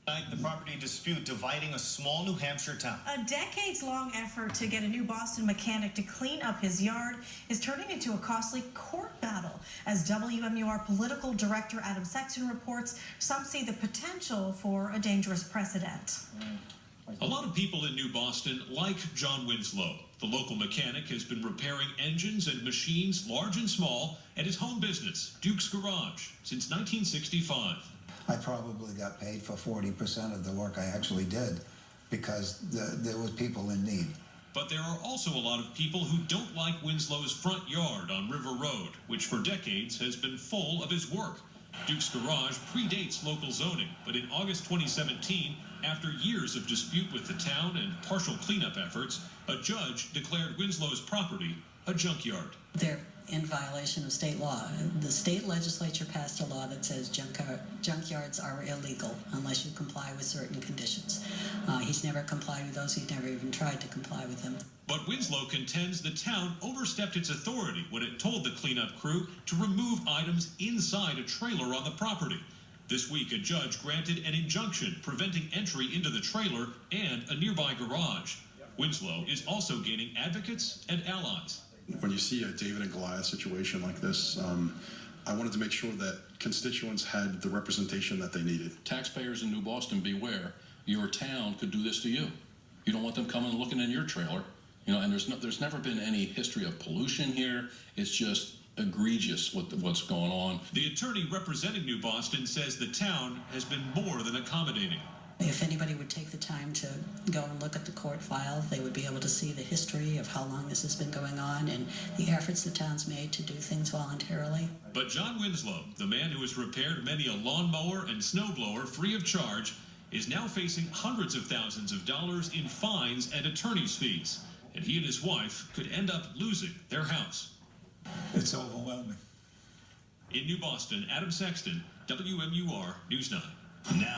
The property dispute dividing a small New Hampshire town. A decades-long effort to get a new Boston mechanic to clean up his yard is turning into a costly court battle. As WMUR political director Adam Sexton reports, some see the potential for a dangerous precedent. A lot of people in New Boston like John Winslow. The local mechanic has been repairing engines and machines, large and small, at his home business, Duke's Garage, since 1965. I probably got paid for 40% of the work I actually did because there was people in need. But there are also a lot of people who don't like Winslow's front yard on River Road, which for decades has been full of his work. Duke's Garage predates local zoning, but in August 2017, after years of dispute with the town and partial cleanup efforts, a judge declared Winslow's property a junkyard. They're in violation of state law. The state legislature passed a law that says junkyards are illegal unless you comply with certain conditions. He's never complied with those. He's never even tried to comply with them. But Winslow contends the town overstepped its authority when it told the cleanup crew to remove items inside a trailer on the property. This week, a judge granted an injunction preventing entry into the trailer and a nearby garage. Winslow is also gaining advocates and allies. When you see a David and Goliath situation like this, I wanted to make sure that constituents had the representation that they needed. Taxpayers in New Boston, beware. Your town could do this to you. You don't want them coming and looking in your trailer. And there's never been any history of pollution here. It's just egregious what's going on. The attorney representing New Boston says the town has been more than accommodating. If anybody would take the time to go and look at the court file, they would be able to see the history of how long this has been going on and the efforts the town's made to do things voluntarily. But John Winslow, the man who has repaired many a lawnmower and snowblower free of charge, is now facing hundreds of thousands of dollars in fines and attorney's fees. And he and his wife could end up losing their house. It's overwhelming. In New Boston, Adam Sexton, WMUR News 9. Now.